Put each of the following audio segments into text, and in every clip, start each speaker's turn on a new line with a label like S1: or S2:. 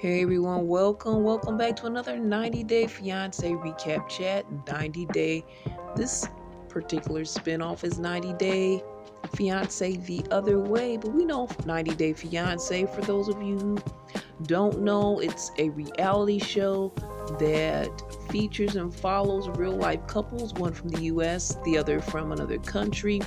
S1: Hey everyone, welcome back to another 90-day fiance recap chat. 90 day. This particular spinoff is 90-day fiance the other way, but we know 90-day fiance. For those of you who don't know, it's a reality show that features and follows real life couples, one from the US, the other from another country,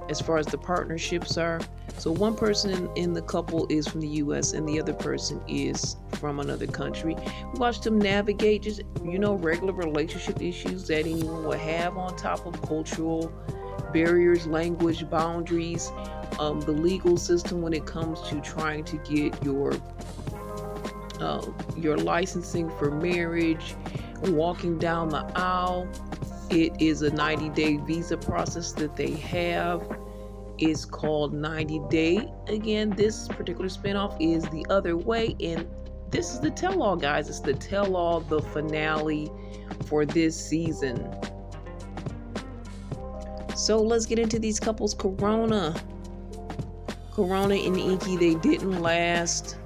S1: as far as the partnerships are. So one person in the couple is from the US and the other person is from another country. We watch them navigate just, regular relationship issues that anyone would have, on top of cultural barriers, language boundaries, the legal system when it comes to trying to get your licensing for marriage, walking down the aisle. It is a 90-day visa process that they have. It's called 90 Day. Again, this particular spinoff is the other way, and this is the tell-all, guys. It's the tell-all, the finale for this season. So let's get into these couples. Corona and Inky, they didn't last.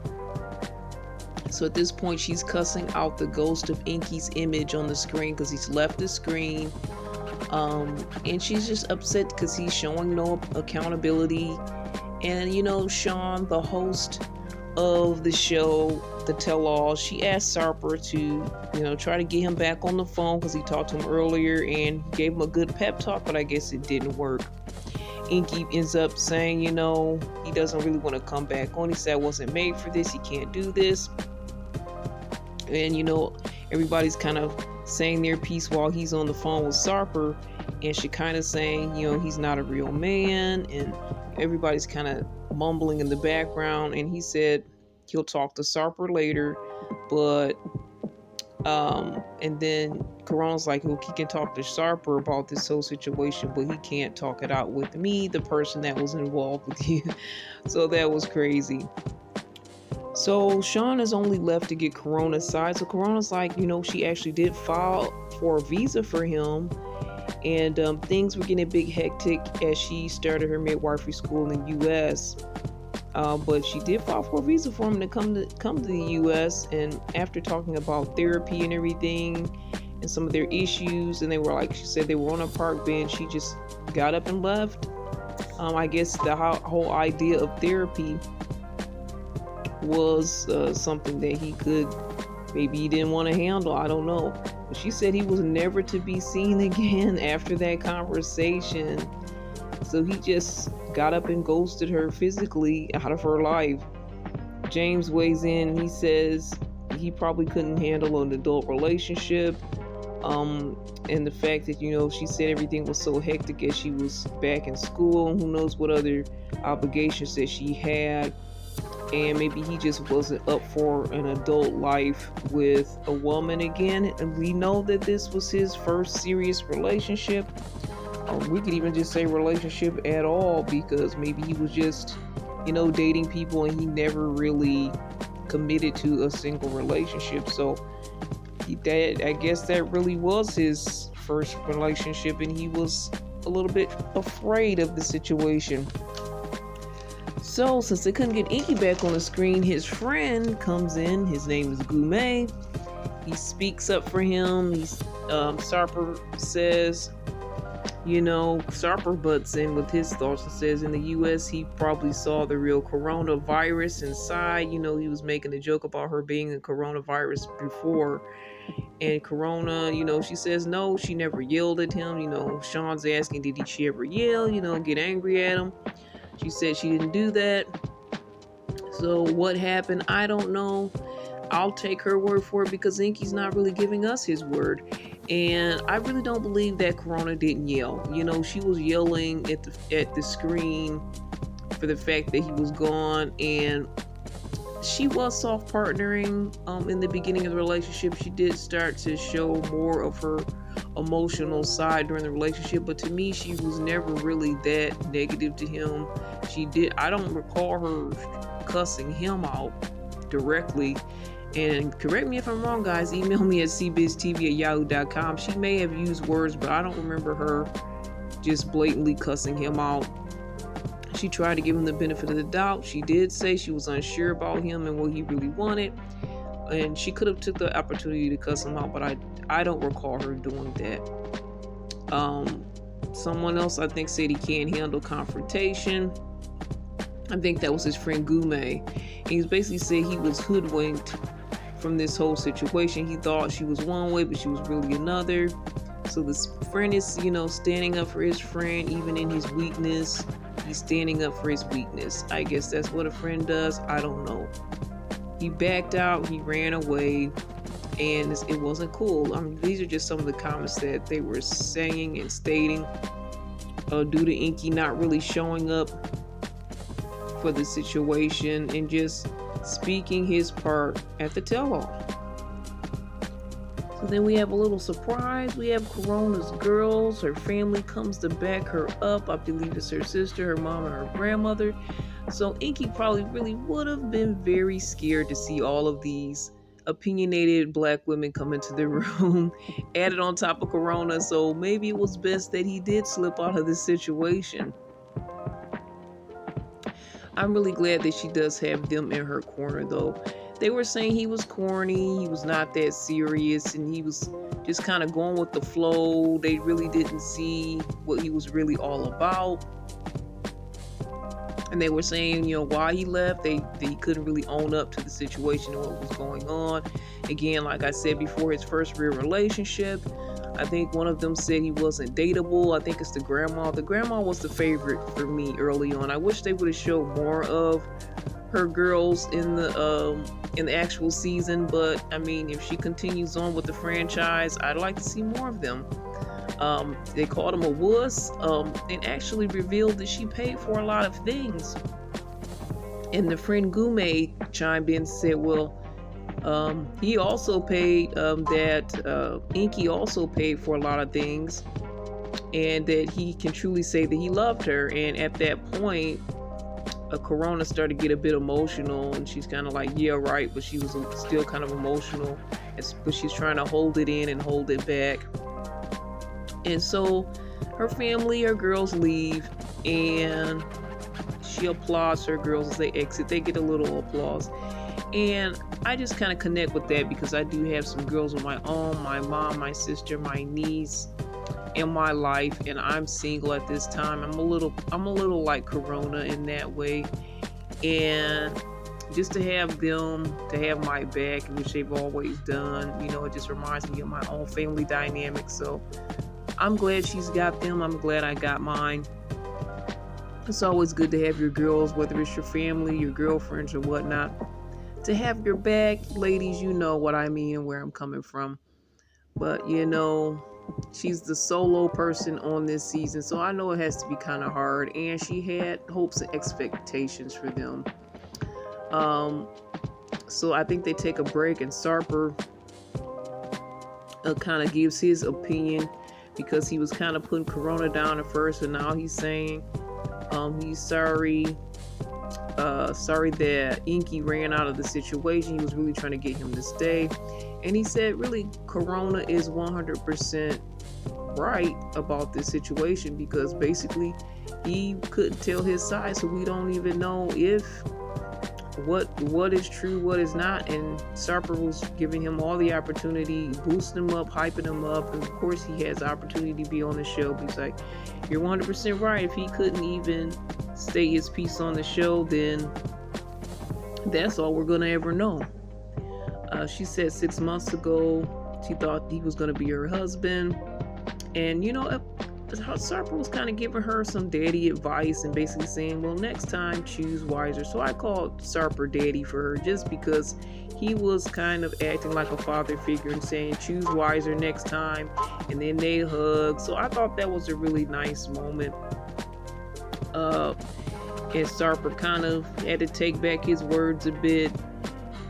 S1: So at this point, she's cussing out the ghost of Inky's image on the screen because he's left the screen. And she's just upset because he's showing no accountability. And Sean, the host of the show, the tell-all, she asked Sarper to try to get him back on the phone because he talked to him earlier and gave him a good pep talk, but I guess it didn't work. Inky ends up saying he doesn't really want to come back on. He said, I wasn't made for this, he can't do this. And everybody's kind of saying their piece while he's on the phone with Sarper, and Shekinah saying, he's not a real man, and everybody's kind of mumbling in the background. And he said he'll talk to Sarper later, but and then Corona's like, he can talk to Sarper about this whole situation, but he can't talk it out with me, the person that was involved with you. So that was crazy. So Sean is only left to get Corona's side. So Corona's like, she actually did file for a visa for him. And things were getting a big hectic as she started her midwifery school in the U.S. But she did file for a visa for him to come to the U.S. And after talking about therapy and everything and some of their issues, and she said they were on a park bench, she just got up and left. I guess the whole idea of therapy was something that maybe he didn't want to handle. I don't know. But she said he was never to be seen again after that conversation. So he just got up and ghosted her physically out of her life. James weighs in. He says he probably couldn't handle an adult relationship. And the fact that, she said everything was so hectic as she was back in school, and who knows what other obligations that she had. And maybe he just wasn't up for an adult life with a woman again. And we know that this was his first serious relationship. We could even just say relationship at all, because maybe he was just, dating people and he never really committed to a single relationship. So I guess that really was his first relationship, and he was a little bit afraid of the situation. So, since they couldn't get Inky back on the screen, his friend comes in. His name is Gourmet. He speaks up for him. Sarper says, Sarper butts in with his thoughts and says in the U.S. he probably saw the real coronavirus inside. He was making a joke about her being a coronavirus before. And Corona, she says no, she never yelled at him. Sean's asking, did she ever yell, get angry at him? She said she didn't do that. So what happened? I don't know. I'll take her word for it, because Inky's not really giving us his word. And I really don't believe that Corona didn't yell. She was yelling at the screen for the fact that he was gone. And she was soft partnering in the beginning of the relationship. She did start to show more of her emotional side during the relationship, but to me she was never really that negative to him. I don't recall her cussing him out directly. And correct me if I'm wrong, guys, email me at cbiztv@yahoo.com. She may have used words, but I don't remember her just blatantly cussing him out. She tried to give him the benefit of the doubt. She did say she was unsure about him and what he really wanted. and she could have took the opportunity to cuss him out, but I don't recall her doing that. Someone else I think said he can't handle confrontation. I think that was his friend Gume. And he's basically said he was hoodwinked from this whole situation. He thought she was one way, but she was really another. So this friend is, standing up for his friend, even in his weakness. He's standing up for his weakness. I guess that's what a friend does. I don't know. He backed out. He ran away. And it wasn't cool. These are just some of the comments that they were saying and stating due to Inky not really showing up for the situation and just speaking his part at the tell-all. So then we have a little surprise. We have Corona's girls. Her family comes to back her up. I believe it's her sister, her mom, and her grandmother. So Inky probably really would have been very scared to see all of these opinionated black women come into the room, added on top of Corona. So maybe it was best that he did slip out of this situation. I'm really glad that she does have them in her corner, though. They were saying he was corny, he was not that serious, and he was just kind of going with the flow. They really didn't see what he was really all about. And they were saying, why he left, he couldn't really own up to the situation and what was going on. Again, like I said before, his first real relationship. I think one of them said he wasn't dateable. I think it's the grandma. The grandma was the favorite for me early on. I wish they would have showed more of her girls in the actual season. But I mean, if she continues on with the franchise, I'd like to see more of them. They called him a wuss, and actually revealed that she paid for a lot of things. And the friend Gume chimed in and said, well, he also paid that Inky also paid for a lot of things, and that he can truly say that he loved her. And at that point, Corona started to get a bit emotional, and she's kind of like, yeah, right, but she was still kind of emotional, but she's trying to hold it in and hold it back. And so her family, her girls leave, and she applauds her girls as they exit. They get a little applause. And I just kind of connect with that because I do have some girls of my own, my mom, my sister, my niece in my life, and I'm single at this time. I'm a little like Corona in that way. And just to have them, to have my back, which they've always done, it just reminds me of my own family dynamic. So I'm glad she's got them. I'm glad I got mine. It's always good to have your girls, whether it's your family, your girlfriends, or whatnot, to have your back. Ladies, you know what I mean and where I'm coming from. But, she's the solo person on this season, so I know it has to be kind of hard. And she had hopes and expectations for them. So I think they take a break, and Sarper kind of gives his opinion, because he was kind of putting Corona down at first, and now he's saying he's sorry that Inky ran out of the situation. He was really trying to get him to stay. And he said really Corona is 100% right about this situation, because basically he couldn't tell his side, so we don't even know if what is true, what is not. And Sarper was giving him all the opportunity, boosting him up, hyping him up, and of course he has the opportunity to be on the show. But he's like, you're 100% right. If he couldn't even state his piece on the show, then that's all we're gonna ever know. She said 6 months ago she thought he was gonna be her husband, and Sarper was kind of giving her some daddy advice and basically saying, well, next time choose wiser. So I called Sarper daddy for her, just because he was kind of acting like a father figure and saying choose wiser next time, and then they hug. So I thought that was a really nice moment. And Sarper kind of had to take back his words a bit,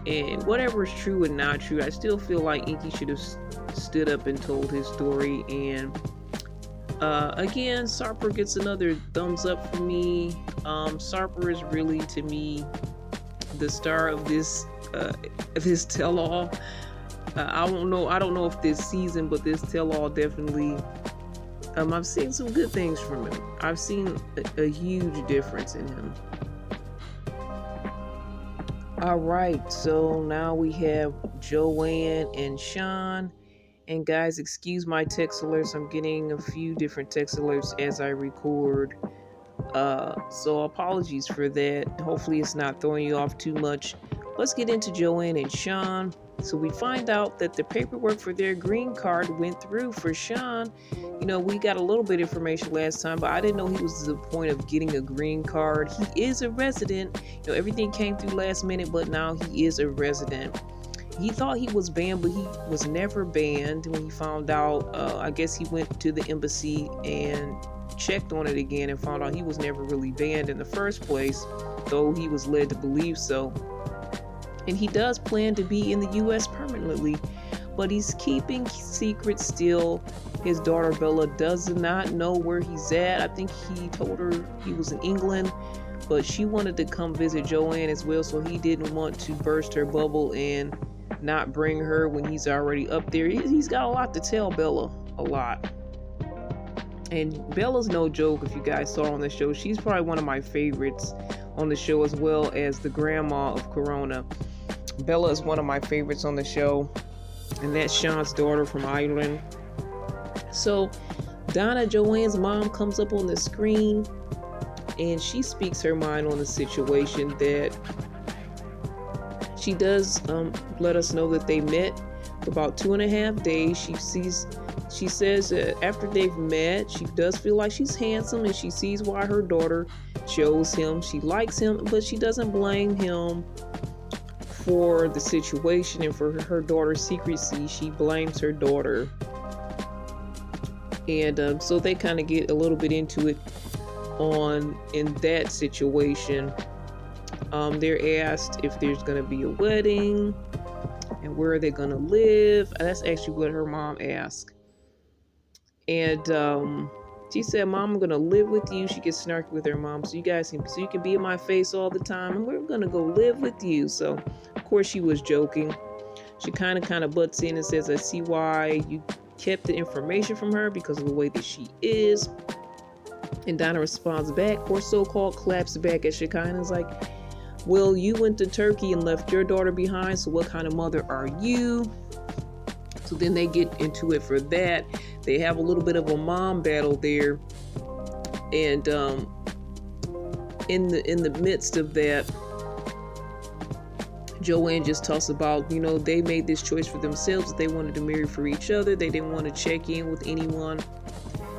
S1: and whatever is true and not true, I still feel like Inky should have stood up and told his story. And again, Sarper gets another thumbs up for me. Sarper is really, to me, the star of this tell-all. I don't know if this season, but this tell-all definitely. I've seen some good things from him. I've seen a huge difference in him. All right, so now we have Joanne and Sean. And guys, excuse my text alerts. I'm getting a few different text alerts as I record. So apologies for that. Hopefully it's not throwing you off too much. Let's get into Joanne and Sean. So we find out that the paperwork for their green card went through for Sean. We got a little bit of information last time, but I didn't know he was to the point of getting a green card. He is a resident. Everything came through last minute, but now he is a resident. He thought he was banned, but he was never banned. When he found out, I guess he went to the embassy and checked on it again and found out he was never really banned in the first place, though he was led to believe so. And he does plan to be in the U.S. permanently, but he's keeping secret still. His daughter Bella does not know where he's at. I think he told her he was in England, but she wanted to come visit Joanne as well, so he didn't want to burst her bubble and not bring her when he's already up there. He's got a lot to tell Bella, a lot. And Bella's no joke. If you guys saw on the show, she's probably one of my favorites on the show, as well as the grandma of Corona. Bella is one of my favorites on the show, and that's Sean's daughter from Ireland. So Donna, Joanne's mom, comes up on the screen and she speaks her mind on the situation. That she does let us know that they met for about 2.5 days. She says that after they've met, she does feel like she's handsome, and she sees why her daughter chose him. She likes him, but she doesn't blame him for the situation and for her daughter's secrecy. She blames her daughter. And so they kind of get a little bit into it in that situation. They're asked if there's going to be a wedding and where are they going to live. That's actually what her mom asked. And she said, "Mom, I'm going to live with you." She gets snarky with her mom. So you can be in my face all the time, and we're going to go live with you. So of course she was joking. She kind of butts in and says, "I see why you kept the information from her, because of the way that she is." And Donna responds back, or so-called claps back at Shekinah. Is like, "Well, you went to Turkey and left your daughter behind, so what kind of mother are you?" So then they get into it for that. They have a little bit of a mom battle there. And in the midst of that, Joanne just talks about, they made this choice for themselves. They wanted to marry for each other. They didn't want to check in with anyone.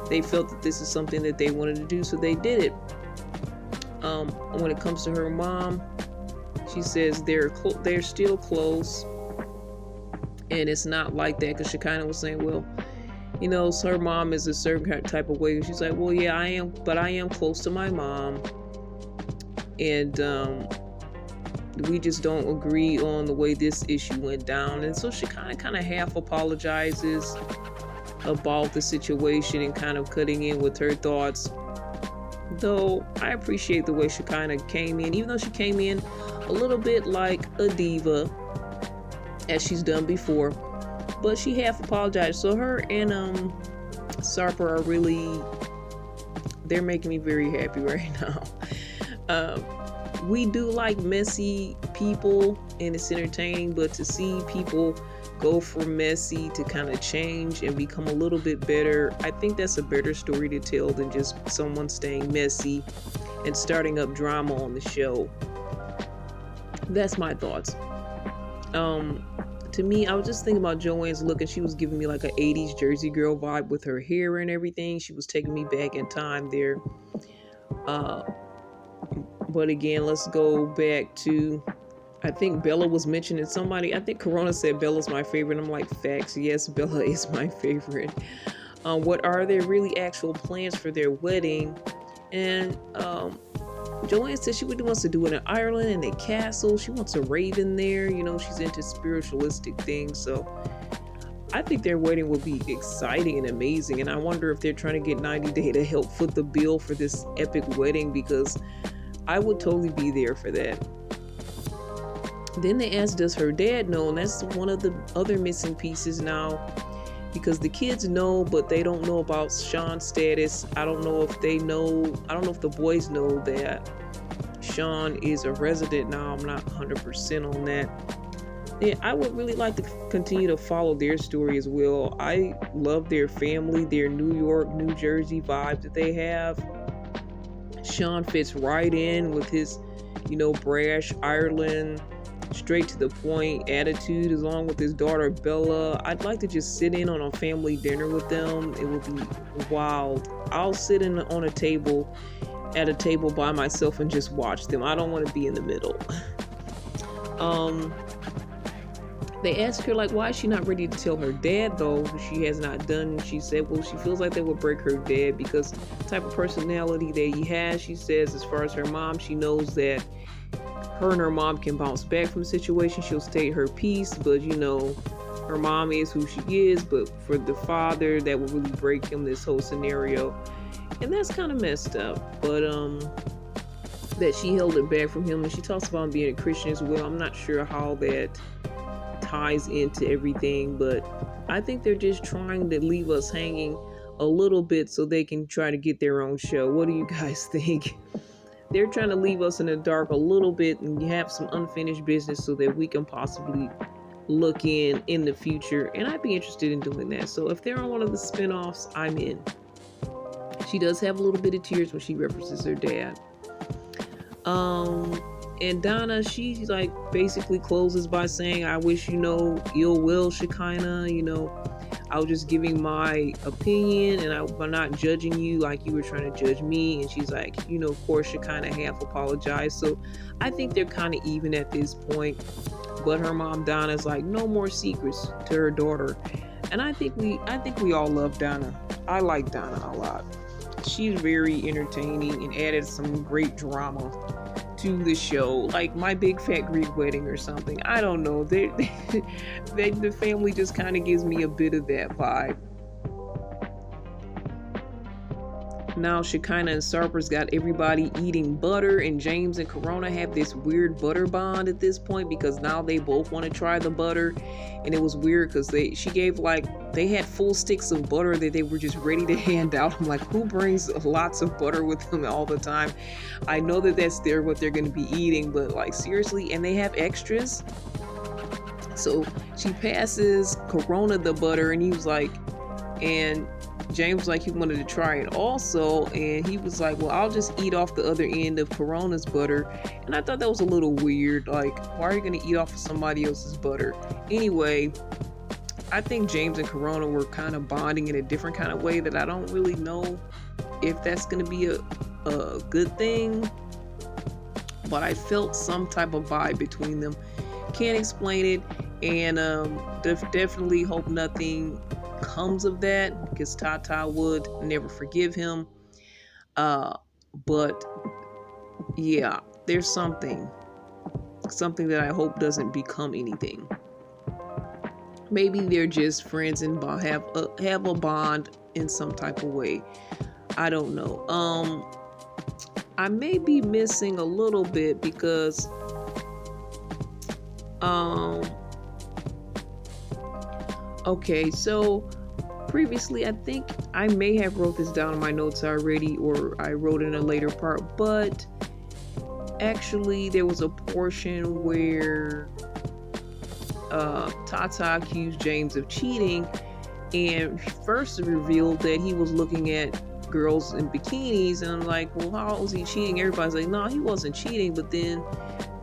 S1: They felt that this is something that they wanted to do, so they did it. When it comes to her mom, she says they're still close, and it's not like that, because Shekinah was saying, well, so her mom is a certain type of way. She's like, well, yeah, I am, but I am close to my mom, and we just don't agree on the way this issue went down. And so Shekinah kind of half apologizes about the situation and kind of cutting in with her thoughts. Though I appreciate the way Shekinah came in, even though she came in a little bit like a diva, as she's done before, but she half apologized. So her and Sarper are really, they're making me very happy right now. We do like messy people, and it's entertaining, but to see people go from messy to kind of change and become a little bit better, I think that's a better story to tell than just someone staying messy and starting up drama on the show. That's my thoughts. To me, I was just thinking about Joanne's look, and she was giving me like an 80s Jersey girl vibe with her hair and everything. She was taking me back in time there. But again, let's go back to, I think Bella was mentioning somebody. I think Corona said Bella's my favorite. I'm like, facts. Yes, Bella is my favorite. What are their really actual plans for their wedding? And Joanne said she wants to do it in Ireland, in a castle. She wants a raven there. She's into spiritualistic things. So I think their wedding will be exciting and amazing. And I wonder if they're trying to get 90 Day to help foot the bill for this epic wedding, because I would totally be there for that. Then they asked, does her dad know? And that's one of the other missing pieces now, because the kids know, but they don't know about Sean's status. I don't know if they know. I don't know if the boys know that Sean is a resident now. I'm not 100% on that. Yeah, I would really like to continue to follow their story as well. I love their family, their New York, New Jersey vibe that they have. Sean fits right in with his, brash Ireland, straight to the point attitude, along with his daughter Bella. I'd like to just sit in on a family dinner with them. It would be wild. I'll sit in on a table at a table by myself and just watch them. I don't want to be in the middle. They asked her, like, why is she not ready to tell her dad, though? She has not done. She said, well, she feels like that would break her dad because the type of personality that he has. She says, as far as her mom, she knows that her and her mom can bounce back from the situation. She'll state her piece, but, her mom is who she is. But for the father, that would really break him, this whole scenario. And that's kind of messed up. But, that she held it back from him. And she talks about him being a Christian as well. I'm not sure how that ties into everything, but I think they're just trying to leave us hanging a little bit so they can try to get their own show. What do you guys think? They're trying to leave us in the dark a little bit and have some unfinished business so that we can possibly look in the future, and I'd be interested in doing that. So if they're on one of the spin-offs, I'm in. She does have a little bit of tears when she references her dad. And Donna, she like basically closes by saying, I wish ill will, Shekinah. I was just giving my opinion and I'm not judging you like you were trying to judge me. And she's like, of course, Shekinah half apologized. So I think they're kind of even at this point. But her mom, Donna's like, no more secrets to her daughter. And I think we all love Donna. I like Donna a lot. She's very entertaining and added some great drama to the show, like My Big Fat Greek Wedding or something. I don't know. The family just kind of gives me a bit of that vibe. Now Shekinah and Sarper's got everybody eating butter, and James and Corona have this weird butter bond at this point because now they both want to try the butter. And it was weird because they had full sticks of butter that they were just ready to hand out. I'm like, who brings lots of butter with them all the time? I know that that's what they're going to be eating, but like seriously, and they have extras. So she passes Corona the butter, and he was like, and James was like, he wanted to try it also, and he was like, well, I'll just eat off the other end of Corona's butter. And I thought that was a little weird. Like, why are you going to eat off of somebody else's butter? Anyway, I think James and Corona were kind of bonding in a different kind of way that I don't really know if that's going to be a good thing. But I felt some type of vibe between them. Can't explain it, and definitely hope nothing comes of that because Tata would never forgive him. But yeah, there's something that I hope doesn't become anything. Maybe they're just friends and have a bond in some type of way. I don't know. I may be missing a little bit because okay, so previously, I think I may have wrote this down in my notes already, or I wrote in a later part, but actually there was a portion where Tata accused James of cheating and first revealed that he was looking at girls in bikinis, and I'm like, well, how was he cheating? Everybody's like, no, he wasn't cheating, but then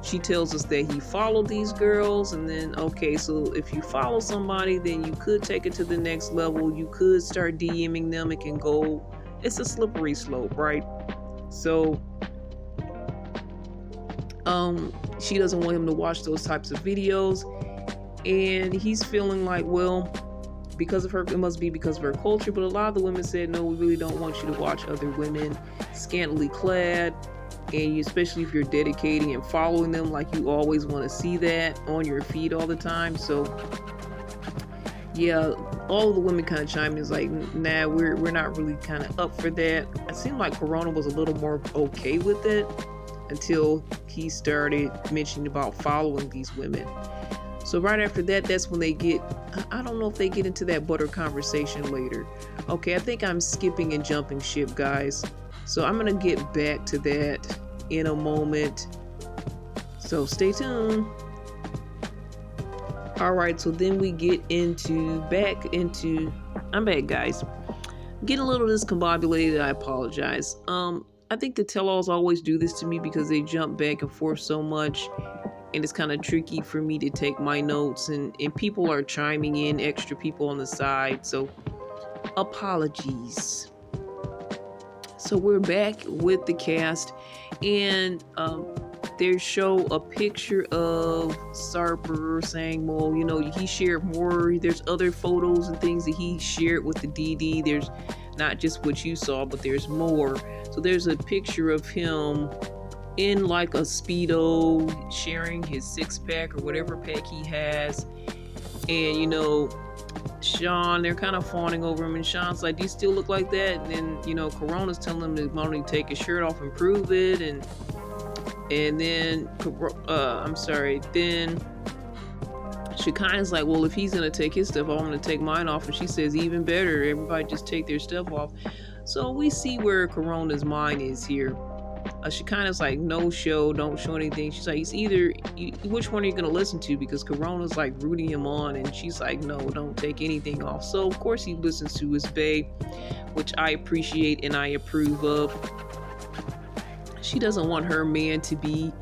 S1: she tells us that he followed these girls, and then, okay, so if you follow somebody, then you could take it to the next level. You could start DMing them. It can go, it's a slippery slope, right? So, she doesn't want him to watch those types of videos, and he's feeling like, well, because of her, it must be because of her culture, but a lot of the women said, no, we really don't want you to watch other women scantily clad. And especially if you're dedicating and following them, like you always want to see that on your feed all the time. So yeah, all of the women kind of chime in, like, nah, we're not really kind of up for that. It seemed like Corona was a little more okay with it until he started mentioning about following these women. So right after that, that's when they get, I don't know if they get into that butter conversation later. Okay, I think I'm skipping and jumping ship, guys. So I'm going to get back to that in a moment. So stay tuned. All right, so then we get I'm back, guys. Getting a little discombobulated, I apologize. I think the tell-alls always do this to me because they jump back and forth so much, and it's kind of tricky for me to take my notes, and people are chiming in, extra people on the side, so apologies. So we're back with the cast, and they show a picture of Sarper saying, well, you know, he shared more. There's other photos and things that he shared with the DD. There's not just what you saw, but there's more. So there's a picture of him in like a Speedo, sharing his six-pack or whatever pack he has. And, you know, Sean, they're kind of fawning over him, and Sean's like, do you still look like that? And then, you know, Corona's telling him to only take his shirt off and prove it. And then then Shekinah's like, well, if he's gonna take his stuff off, I'm gonna take mine off. And she says, even better, everybody just take their stuff off. So we see where Corona's mind is here. Shekinah's like, no show, don't show anything. She's like, it's either, which one are you going to listen to? Because Corona's like rooting him on, and she's like, no, don't take anything off. So of course he listens to his bae, which I appreciate and I approve of. She doesn't want her man to be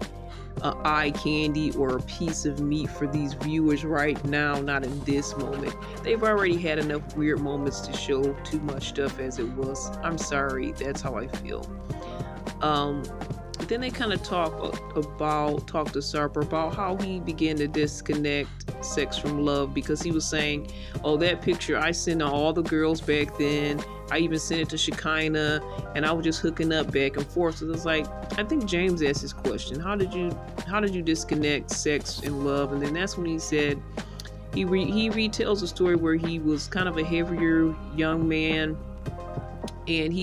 S1: eye candy or a piece of meat for these viewers right now, not in this moment. They've already had enough weird moments to show too much stuff as it was. I'm sorry, that's how I feel. Then they kind of talk to Sarper about how he began to disconnect sex from love, because he was saying, oh, that picture I sent to all the girls back then, I even sent it to Shekinah, and I was just hooking up back and forth. So it's like, I think James asked this question, how did you disconnect sex and love? And then that's when he said, he retells a story where he was kind of a heavier young man, and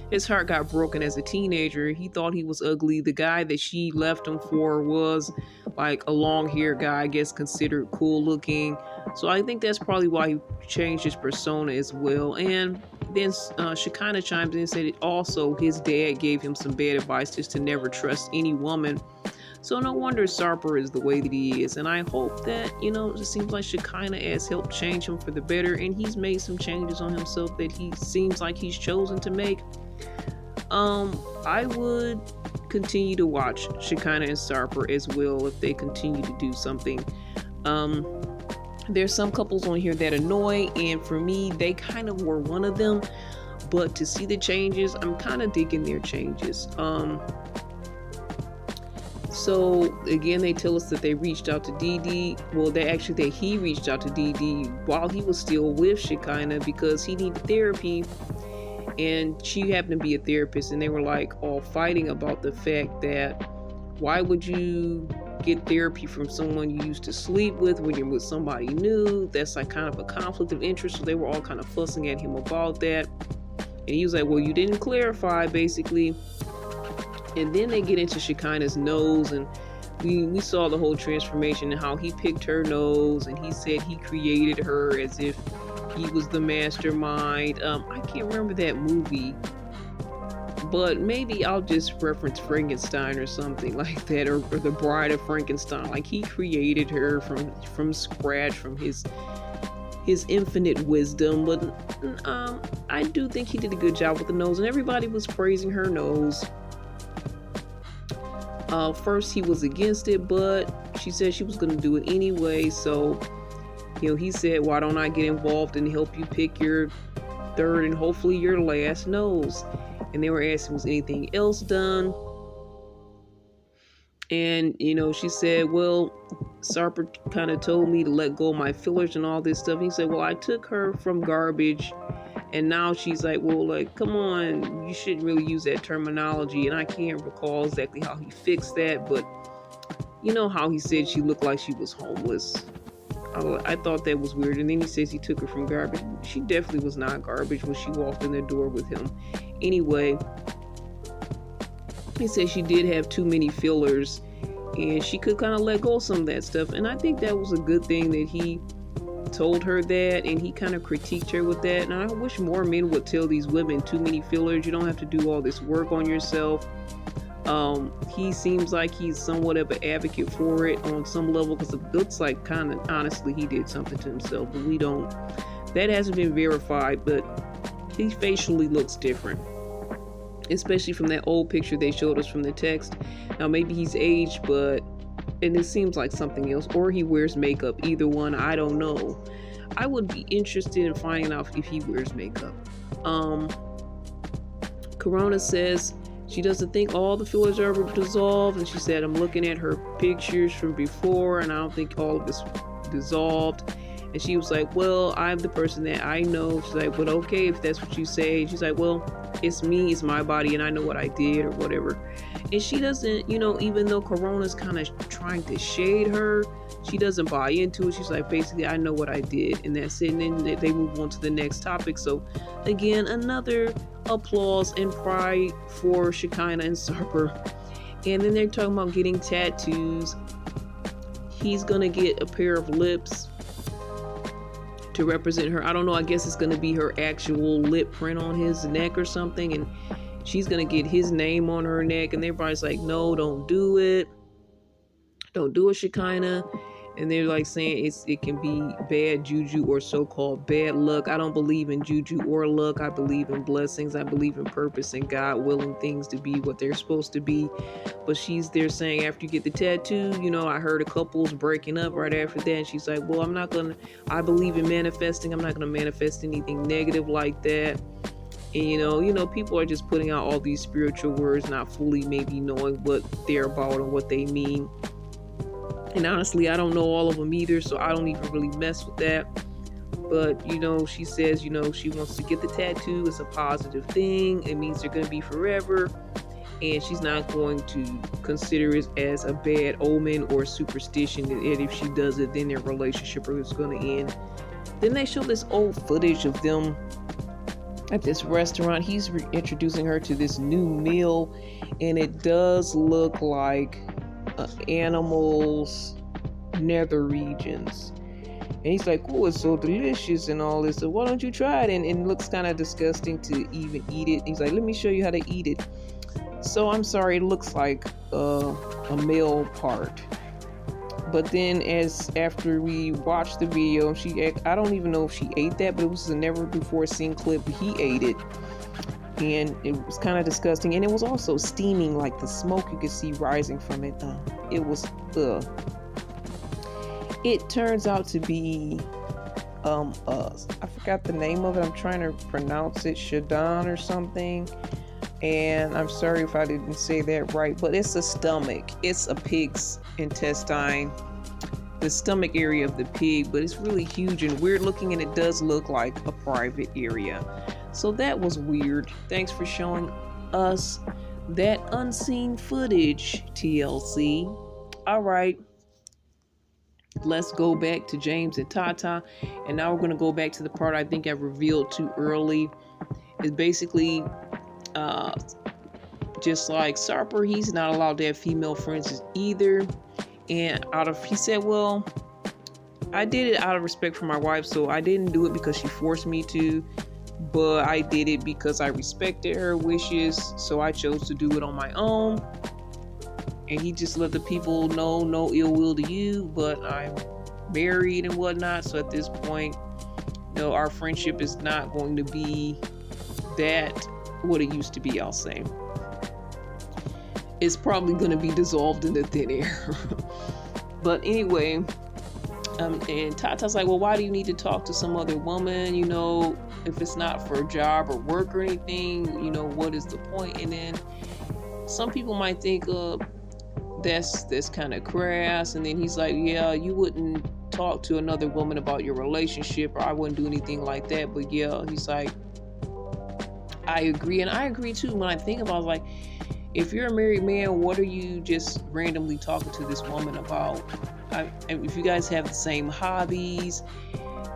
S1: his heart got broken as a teenager. He thought he was ugly. The guy that she left him for was like a long-haired guy, I guess considered cool looking. So I think that's probably why he changed his persona as well. And then Shekinah chimed in and said also his dad gave him some bad advice, just to never trust any woman. So no wonder Sarper is the way that he is. And I hope that, you know, it seems like Shekinah has helped change him for the better, and he's made some changes on himself that he seems like he's chosen to make. I would continue to watch Shekinah and Sarper as well if they continue to do something. There's some couples on here that annoy, and for me, they kind of were one of them. But to see the changes, I'm kind of digging their changes. So again, they tell us that they reached out to DD. Well, that he reached out to DD while he was still with Shekinah because he needed therapy, and she happened to be a therapist, and they were like all fighting about the fact that why would you get therapy from someone you used to sleep with when you're with somebody new? That's like kind of a conflict of interest. So they were all kind of fussing at him about that, and he was like, well, you didn't clarify, basically. And then they get into Shekinah's nose, and we saw the whole transformation and how he picked her nose, and he said he created her as if he was the mastermind. I can't remember that movie, but maybe I'll just reference Frankenstein or something like that, or The Bride of Frankenstein. Like he created her from scratch, from his infinite wisdom. But I do think he did a good job with the nose, and everybody was praising her nose. First he was against it, but she said she was going to do it anyway. So, you know, he said, why don't I get involved and help you pick your third and hopefully your last nose? And they were asking, was anything else done? And, you know, she said, well, Sarper kind of told me to let go of my fillers and all this stuff. And he said, well, I took her from garbage. And now she's like, well, like, come on, you shouldn't really use that terminology. And I can't recall exactly how he fixed that, but you know how he said she looked like she was homeless. I thought that was weird. And then he says he took her from garbage. She definitely was not garbage when she walked in the door with him. Anyway, he said she did have too many fillers, and she could kind of let go of some of that stuff. And I think that was a good thing that he told her that, and he kind of critiqued her with that. And I wish more men would tell these women, too many fillers, you don't have to do all this work on yourself. He seems like he's somewhat of an advocate for it on some level, because it looks like kind of honestly he did something to himself, but we don't. That hasn't been verified, but he facially looks different, especially from that old picture they showed us from the text. Now maybe he's aged, and it seems like something else, or he wears makeup. Either one, I don't know. I would be interested in finding out if he wears makeup. Corona says she doesn't think all the fillers are dissolved, and she said, I'm looking at her pictures from before, and I don't think all of it's dissolved. And she was like, well, I'm the person that I know. She's like, but okay, if that's what you say. She's like, well, it's me, it's my body, and I know what I did or whatever. And she doesn't, even though Corona's kind of trying to shade her, she doesn't buy into it. She's like, basically, I know what I did, and that's it. And then they move on to the next topic. So again, another applause and pride for Shekinah and Sarper. And then they're talking about getting tattoos. He's gonna get a pair of lips to represent her. I don't know, I guess it's gonna be her actual lip print on his neck or something, and she's gonna get his name on her neck. And everybody's like, no, don't do it, Shekinah. And they're like saying it can be bad juju or so-called bad luck. I don't believe in juju or luck. I believe in blessings. I believe in purpose and God willing things to be what they're supposed to be. But they're saying after you get the tattoo, I heard a couple's breaking up right after that. And she's like, well, I believe in manifesting. I'm not gonna manifest anything negative like that. And people are just putting out all these spiritual words, not fully maybe knowing what they're about and what they mean. And honestly, I don't know all of them either, so I don't even really mess with that. But, she says, she wants to get the tattoo. It's a positive thing. It means they're going to be forever. And she's not going to consider it as a bad omen or superstition. And if she does it, then their relationship is going to end. Then they show this old footage of them at this restaurant. He's introducing her to this new meal. And it does look like animals' nether regions. And he's like, oh, it's so delicious and all this, so why don't you try it? And it looks kind of disgusting to even eat it. He's like, let me show you how to eat it. So I'm sorry, it looks like a male part. But then after we watched the video, I don't even know if she ate that, but it was a never before seen clip. He ate it. And it was kind of disgusting, and it was also steaming, like the smoke you could see rising from it. It was it turns out to be I forgot the name of it. I'm trying to pronounce it, Shadon or something, and I'm sorry if I didn't say that right, but it's a stomach. It's a pig's intestine, the stomach area of the pig, but it's really huge and weird looking, and it does look like a private area. So that was weird. Thanks for showing us that unseen footage, TLC. All right. Let's go back to James and Tata. And now we're going to go back to the part I think I revealed too early. It's basically just like Sarper, he's not allowed to have female friends either. And he said, well, I did it out of respect for my wife, so I didn't do it because she forced me to. But I did it because I respected her wishes, so I chose to do it on my own. And he just let the people know, no ill will to you, but I'm married and whatnot. So at this point, our friendship is not going to be what it used to be, I'll say. It's probably going to be dissolved into thin air. But anyway, and Tata's like, well, why do you need to talk to some other woman? If it's not for a job or work or anything, what is the point? And then some people might think, that's kind of crass. And then he's like, yeah, you wouldn't talk to another woman about your relationship, or I wouldn't do anything like that. But yeah, he's like, I agree. And I agree too. When I think about it, like, if you're a married man, what are you just randomly talking to this woman about? If you guys have the same hobbies,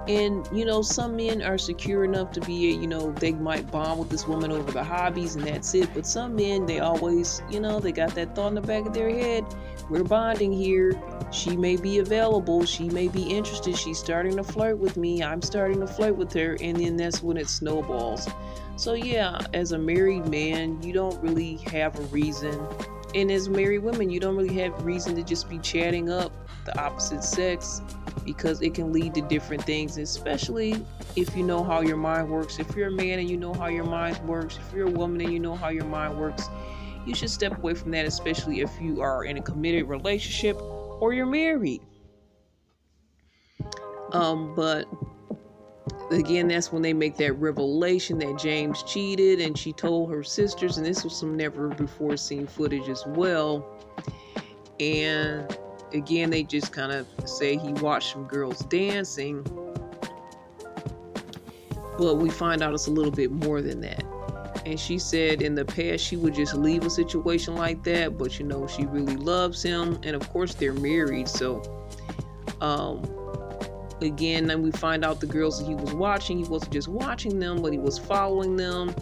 S1: and some men are secure enough to be they might bond with this woman over the hobbies and that's it. But some men, they always they got that thought in the back of their head, we're bonding here, she may be available, she may be interested, she's starting to flirt with me, I'm starting to flirt with her, and then that's when it snowballs. So yeah, as a married man, you don't really have a reason And as married women, you don't really have reason to just be chatting up the opposite sex, because it can lead to different things, especially if you know how your mind works. If you're a man and you know how your mind works, if you're a woman and you know how your mind works, you should step away from that, especially if you are in a committed relationship or you're married. But again, that's when they make that revelation that James cheated, and she told her sisters, and this was some never before seen footage as well. And again, they just kind of say he watched some girls dancing, but we find out it's a little bit more than that. And she said in the past she would just leave a situation like that, but you know, she really loves him, and of course they're married. So again, then we find out the girls that he was watching, he wasn't just watching them, but he was following them.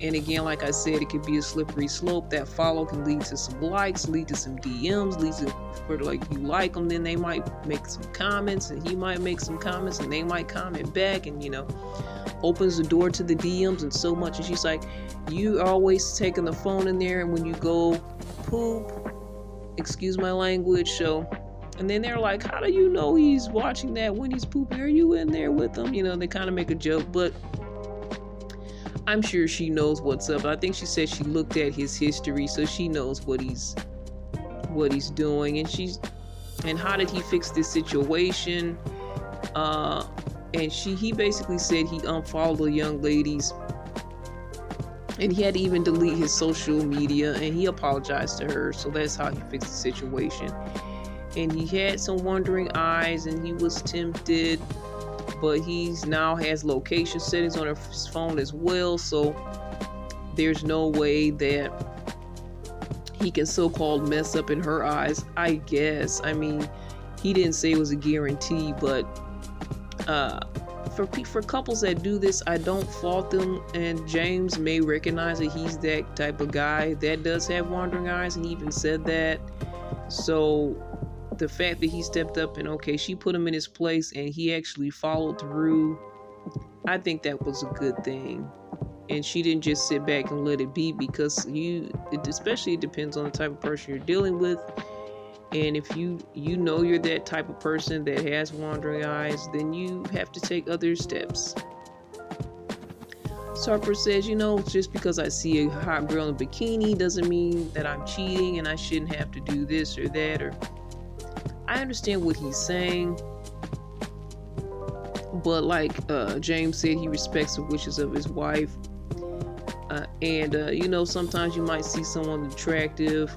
S1: And again, like I said, it could be a slippery slope. That follow can lead to some likes, lead to some DMs, leads to for like you like them, then they might make some comments, and he might make some comments, and they might comment back, and you know, opens the door to the DMs and so much. And she's like, you always taking the phone in there, and when you go poop, excuse my language. So, and then they're like, how do you know he's watching that when he's pooping? Are you in there with him? You know, they kind of make a joke, but I'm sure she knows what's up. I think she said she looked at his history, so she knows what he's doing. And how did he fix this situation? And he basically said he unfollowed the young ladies, and he had to even delete his social media, and he apologized to her. So that's how he fixed the situation. And he had some wandering eyes, and he was tempted, but he's now has location settings on his phone as well, so there's no way that he can so-called mess up in her eyes, I guess. I mean, he didn't say it was a guarantee, but for couples that do this, I don't fault them, and James may recognize that he's that type of guy that does have wandering eyes, and he even said that. So the fact that he stepped up and okay, she put him in his place and he actually followed through, I think that was a good thing. And she didn't just sit back and let it be, because especially it depends on the type of person you're dealing with. And if you know you're that type of person that has wandering eyes, then you have to take other steps. Sarper says, you know, just because I see a hot girl in a bikini doesn't mean that I'm cheating and I shouldn't have to do this or that. Or I understand what he's saying, but like James said, he respects the wishes of his wife. And you know, sometimes you might see someone attractive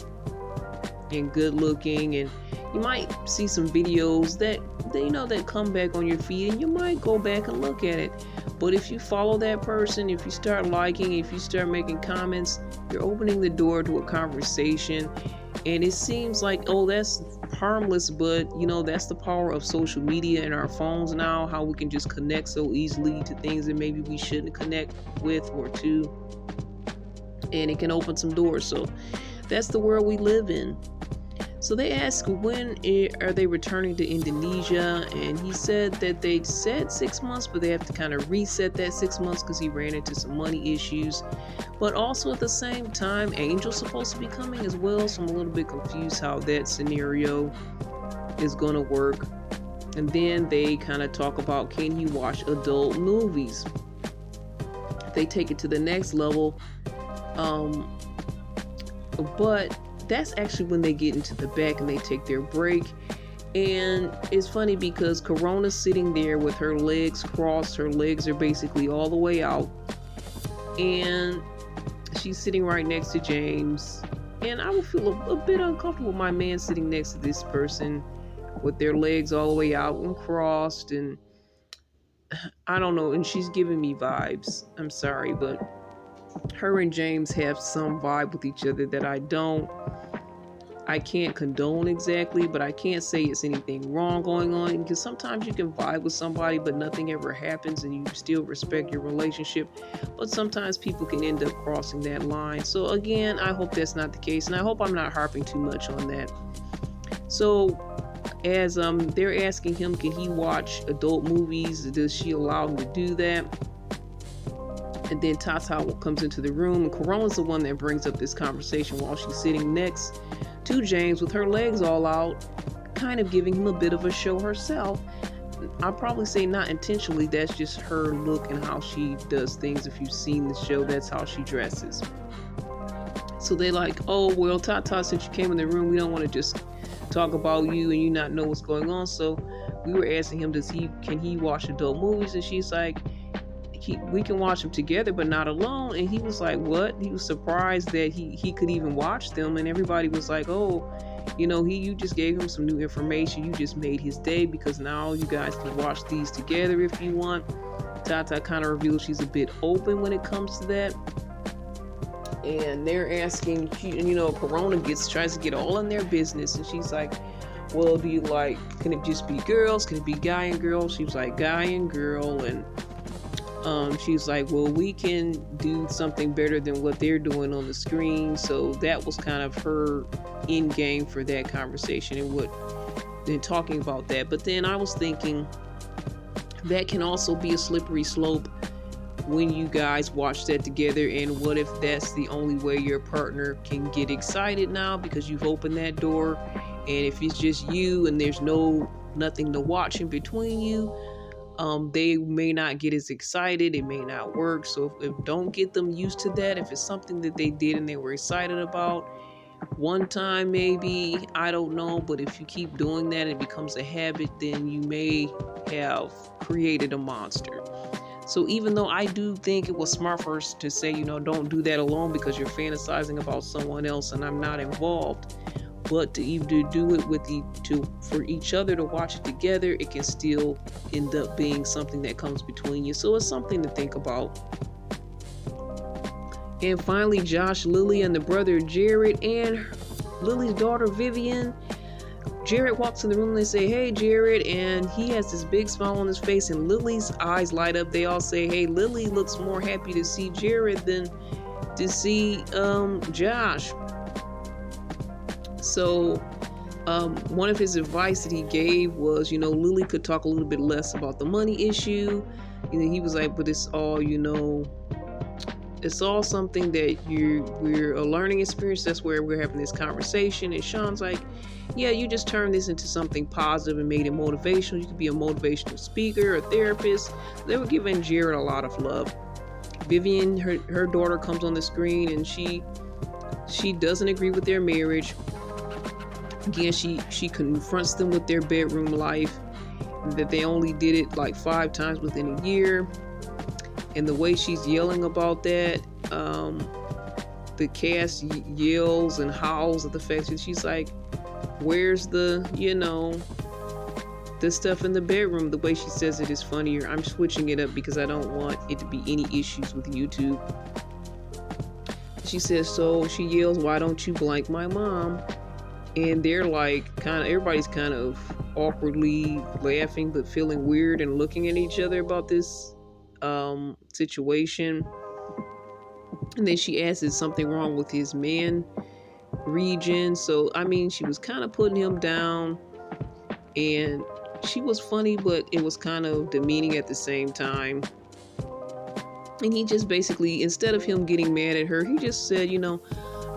S1: and good looking, and you might see some videos that you know that come back on your feed, and you might go back and look at it. But if you follow that person, if you start liking, if you start making comments, you're opening the door to a conversation. And it seems like, oh, that's harmless, but you know, that's the power of social media and our phones now, how we can just connect so easily to things that maybe we shouldn't connect with or to, and it can open some doors. So that's the world we live in. So they asked when are they returning to Indonesia, and he said that they said 6 months, but they have to kind of reset that 6 months because he ran into some money issues. But also at the same time, Angel's supposed to be coming as well, so I'm a little bit confused how that scenario is going to work. And then they kind of talk about, can he watch adult movies? They take it to the next level, but that's actually when they get into the back and they take their break. And it's funny because Corona's sitting there with her legs crossed. Her legs are basically all the way out, and she's sitting right next to James. And I would feel a bit uncomfortable with my man sitting next to this person with their legs all the way out and crossed, and I don't know, and she's giving me vibes. I'm sorry, but her and James have some vibe with each other that I can't condone exactly, but I can't say it's anything wrong going on, because sometimes you can vibe with somebody but nothing ever happens and you still respect your relationship. But sometimes people can end up crossing that line. So again, I hope that's not the case, and I hope I'm not harping too much on that. So as they're asking him, can he watch adult movies? Does she allow him to do that? And then Tata comes into the room, and Corona's the one that brings up this conversation while she's sitting next to James with her legs all out, kind of giving him a bit of a show herself. I'll probably say not intentionally, that's just her look and how she does things. If you've seen the show, that's how she dresses. So they're like, oh, well, Tata, since you came in the room, we don't want to just talk about you and you not know what's going on. So we were asking him, can he watch adult movies? And she's like, we can watch them together, but not alone. And he was like, what? He was surprised that he could even watch them. And everybody was like, oh, you just gave him some new information. You just made his day, because now you guys can watch these together if you want. Tata kind of reveals she's a bit open when it comes to that. And they're asking, Corona tries to get all in their business. And she's like, well, can it just be girls? Can it be guy and girl? She was like, guy and girl. And she's like, well, we can do something better than what they're doing on the screen. So that was kind of her end game for that conversation and talking about that. But then I was thinking that can also be a slippery slope when you guys watch that together. And what if that's the only way your partner can get excited now, because you've opened that door? And if it's just you and there's nothing to watch in between you, they may not get as excited. It may not work. So if don't get them used to that. If it's something that they did and they were excited about one time, maybe, I don't know. But if you keep doing that, it becomes a habit, then you may have created a monster. So even though I do think it was smart for us to say, don't do that alone because you're fantasizing about someone else and I'm not involved, but to either do it for each other to watch it together, it can still end up being something that comes between you. So it's something to think about. And finally, Josh, Lily, and the brother Jared, and Lily's daughter Vivian. Jared walks in the room and they say, hey, Jared, and he has this big smile on his face, and Lily's eyes light up. They all say, hey, Lily looks more happy to see Jared than to see Josh. So one of his advice that he gave was, Lily could talk a little bit less about the money issue. He was like, but it's all, it's all something that we're a learning experience. That's where we're having this conversation. And Sean's like, yeah, you just turned this into something positive and made it motivational. You could be a motivational speaker or therapist. They were giving Jared a lot of love. Vivian, her daughter, comes on the screen, and she doesn't agree with their marriage. Again, she confronts them with their bedroom life, that they only did it like 5 times within a year. And the way she's yelling about that, the cast yells and howls at the fact that she's like, where's the stuff in the bedroom? The way she says it is funnier. I'm switching it up because I don't want it to be any issues with YouTube. She says, so she yells, why don't you blank my mom? And they're like, everybody's kind of awkwardly laughing but feeling weird and looking at each other about this situation. And then she asks, is something wrong with his man region? So she was kind of putting him down, and she was funny, but it was kind of demeaning at the same time. And he just basically, instead of him getting mad at her, he just said,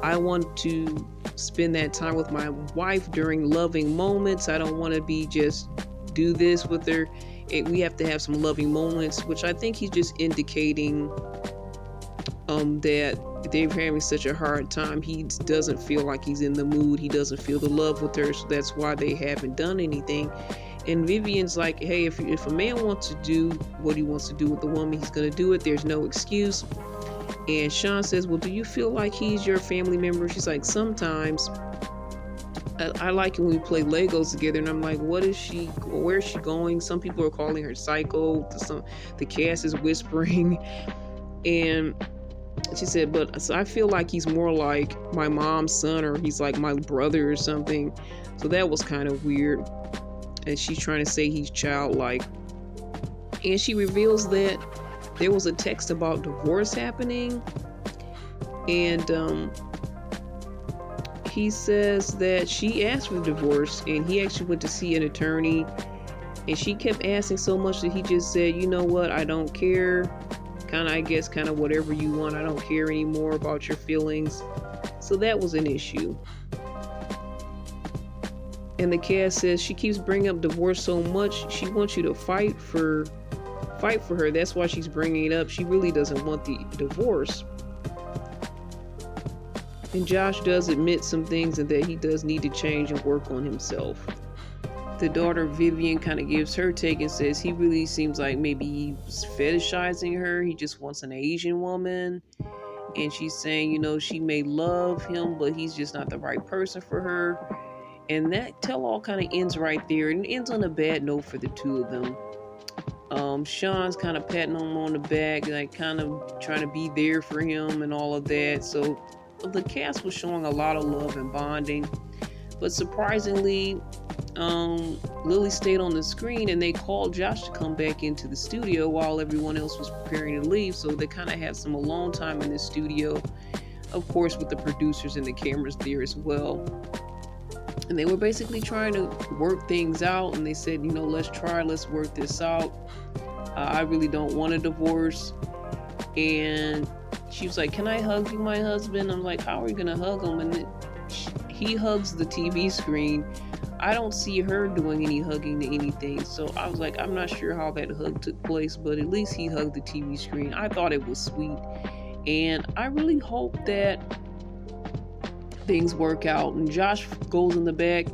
S1: I want to spend that time with my wife during loving moments. I don't want to be just do this with her. We have to have some loving moments, which I think he's just indicating that they're having such a hard time. He doesn't feel like he's in the mood. He doesn't feel the love with her, so that's why they haven't done anything. And Vivian's like, hey, if a man wants to do what he wants to do with the woman, he's going to do it. There's no excuse. And Sean says, well, do you feel like he's your family member? She's like, sometimes. I like it when we play Legos together, and I'm like, where's she going? Some people are calling her psycho. The cast is whispering. And she said, but I feel like he's more like my mom's son, or he's like my brother or something. So that was kind of weird. And she's trying to say he's childlike. And she reveals that there was a text about divorce happening. And he says that she asked for the divorce, and he actually went to see an attorney. And she kept asking so much that he just said, you know what, I don't care. kind of, I guess, kind of whatever you want. I don't care anymore about your feelings. So that was an issue. And the cast says she keeps bringing up divorce so much. She wants you to fight for her. That's why she's bringing it up. She really doesn't want the divorce. And Josh does admit some things and that he does need to change and work on himself. The daughter Vivian kind of gives her take and says he really seems like maybe he's fetishizing her. He just wants an Asian woman. And she's saying, you know, she may love him, but he's just not the right person for her. And that tell-all kind of ends right there. And it ends on a bad note for the two of them. Sean's kind of patting him on the back, like kind of trying to be there for him and all of that. So the cast was showing a lot of love and bonding. But surprisingly, Lily stayed on the screen and they called Josh to come back into the studio while everyone else was preparing to leave. So they kind of had some alone time in the studio, of course, with the producers and the cameras there as well. And they were basically trying to work things out. And they said, you know, let's work this out. I really don't want a divorce. And she was like, can I hug you, my husband? I'm like, how are you going to hug him? And he hugs the TV screen. I don't see her doing any hugging to anything. So I was like, I'm not sure how that hug took place, but at least he hugged the TV screen. I thought it was sweet. And I really hope that things work out. And Josh goes in the back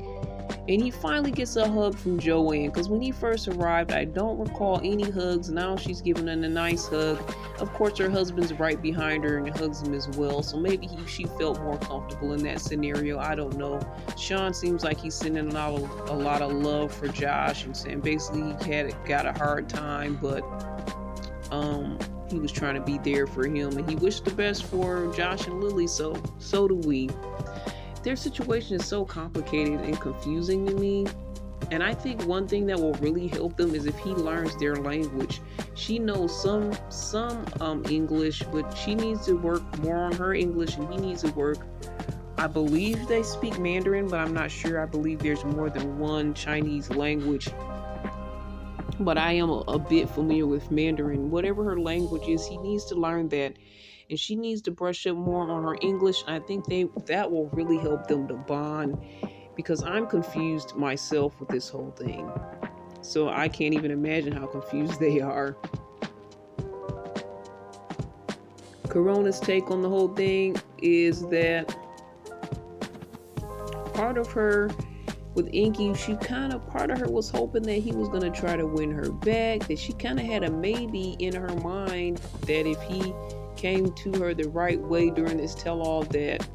S1: and he finally gets a hug from Joanne, because when he first arrived, I don't recall any hugs. Now she's giving him a nice hug. Of course, her husband's right behind her and hugs him as well, so maybe she felt more comfortable in that scenario. I don't know. Sean seems like he's sending out a lot of love for Josh and saying basically he got a hard time, but he was trying to be there for him, and he wished the best for Josh and Lily, so do we. Their situation is so complicated and confusing to me. And I think one thing that will really help them is if he learns their language. She knows some English, but she needs to work more on her English, and he needs to work. I believe they speak Mandarin, but I'm not sure. I believe there's more than one Chinese language. But I am a bit familiar with Mandarin. Whatever her language is, he needs to learn that. And she needs to brush up more on her English. And I think that will really help them to bond, because I'm confused myself with this whole thing. So I can't even imagine how confused they are. Corona's take on the whole thing is that part of her with Inky, part of her was hoping that he was going to try to win her back, that she kind of had a maybe in her mind that if he came to her the right way during this tell-all, that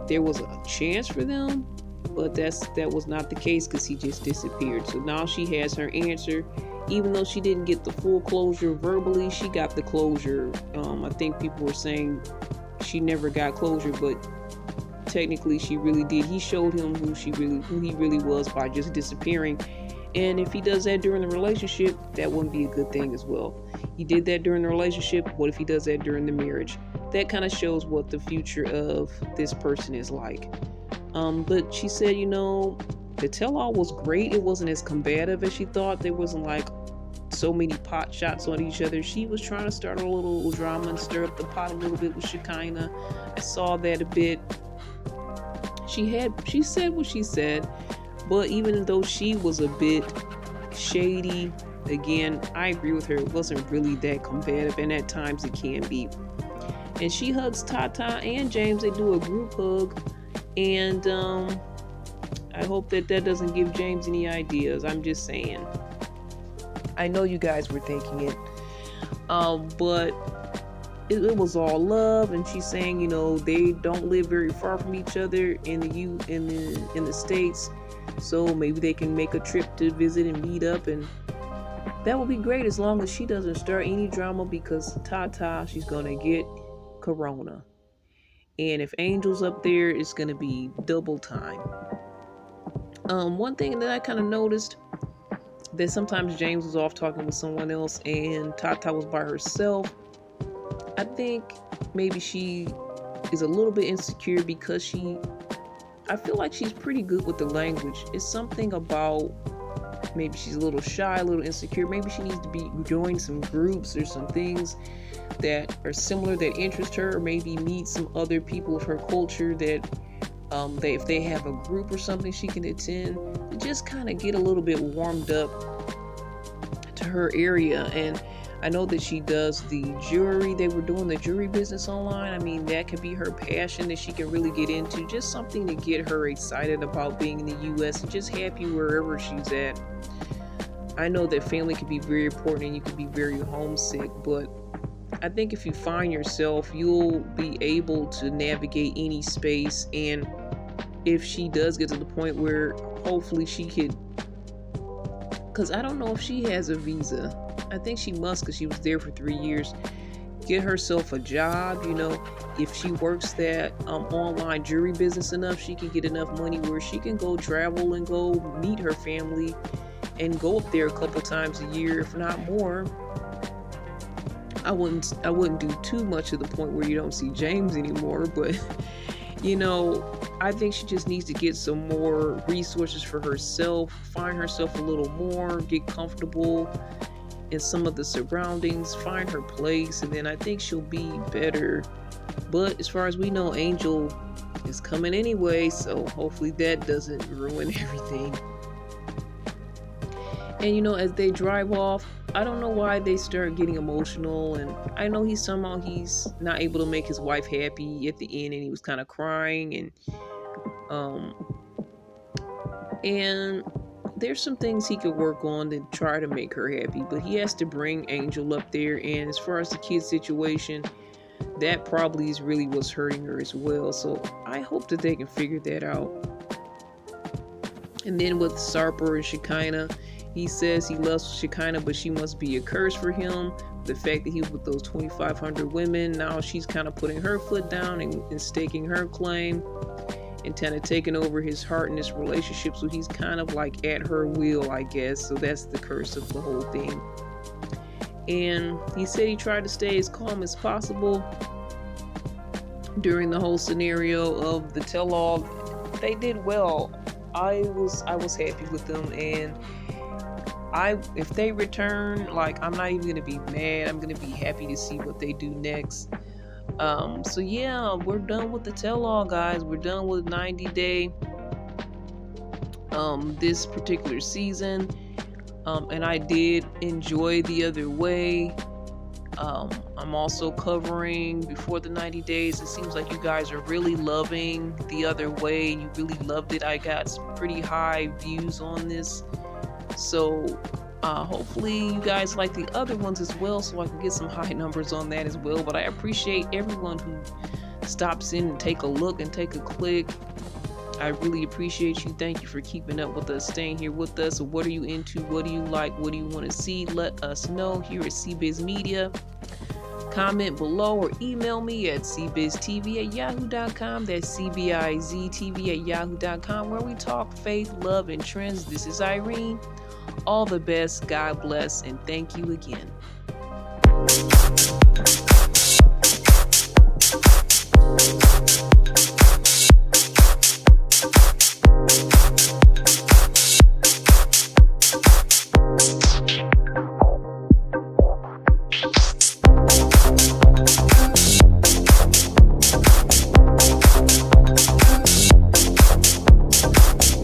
S1: there was a chance for them. But that was not the case, because he just disappeared. So now she has her answer. Even though she didn't get the full closure verbally, she got the closure. I think people were saying she never got closure, but technically she really did. He showed him who he really was by just disappearing. And if he does that during the relationship, that wouldn't be a good thing as well. He did that during the relationship. What if he does that during the marriage? That kind of shows what the future of this person is like. But she said, the tell-all was great. It wasn't as combative as she thought. There wasn't like so many pot shots on each other. She was trying to start a little drama and stir up the pot a little bit with Shekinah. I saw that a bit. She said what she said, but even though she was a bit shady, again, I agree with her. It wasn't really that combative, and at times it can be. And she hugs Tata and James. They do a group hug, and I hope that doesn't give James any ideas. I'm just saying. I know you guys were thinking it, but it was all love. And she's saying, they don't live very far from each other in the States, so maybe they can make a trip to visit and meet up, and that will be great as long as she doesn't start any drama, because Tata, she's gonna get corona, and if Angel's up there, it's gonna be double time. One thing that I kind of noticed, that sometimes James was off talking with someone else and Tata was by herself. I think maybe she is a little bit insecure, because I feel like she's pretty good with the language. It's something about maybe she's a little shy, a little insecure. Maybe she needs to be join some groups or some things that are similar that interest her, or maybe meet some other people of her culture that if they have a group or something she can attend, to just kind of get a little bit warmed up to her area. And I know that she does the jewelry. They were doing the jewelry business online. I mean, that could be her passion that she can really get into. Just something to get her excited about being in the U.S. and just happy wherever she's at. I know that family can be very important and you can be very homesick, but I think if you find yourself, you'll be able to navigate any space. And if she does get to the point where hopefully she could, because I don't know if she has a visa. I think she must, because she was there for 3 years. Get herself a job. If she works that online jewelry business enough, she can get enough money where she can go travel and go meet her family and go up there a couple times a year, if not more. I wouldn't do too much to the point where you don't see James anymore, but I think she just needs to get some more resources for herself, find herself a little more, get comfortable in some of the surroundings, find her place, and then I think she'll be better. But as far as we know, Angel is coming anyway, so hopefully that doesn't ruin everything. And as they drive off, I don't know why they start getting emotional, and I know he's not able to make his wife happy at the end, and he was kind of crying, and there's some things he could work on to try to make her happy, but he has to bring Angel up there. And as far as the kid situation, that probably is really what's hurting her as well. So I hope that they can figure that out. And then with Sarper and Shekinah, he says he loves Shekinah, but she must be a curse for him. The fact that he was with those 2,500 women, now she's kind of putting her foot down and staking her claim and kind of taking over his heart in this relationship. So he's kind of like at her will, I guess. So that's the curse of the whole thing. And he said he tried to stay as calm as possible during the whole scenario of the tell-all. They did well. I was happy with them, and if they return, I'm not even gonna be mad. I'm gonna be happy to see what they do next. So yeah, we're done with the tell-all, guys. We're done with 90-day this particular season. And I did enjoy The Other Way. I'm also covering Before the 90 Days. It seems like you guys are really loving The Other Way. You really loved it. I got some pretty high views on this. So hopefully you guys like the other ones as well, so I can get some high numbers on that as well. But I appreciate everyone who stops in and take a look and take a click. I really appreciate you. Thank you for keeping up with us, staying here with us. So what are you into? What do you like? What do you want to see? Let us know here at CBiz Media. Comment below or email me at cbiztv@yahoo.com. That's cbiztv@yahoo.com, where we talk faith, love, and trends. This is Irene. All the best. God bless, and thank you again.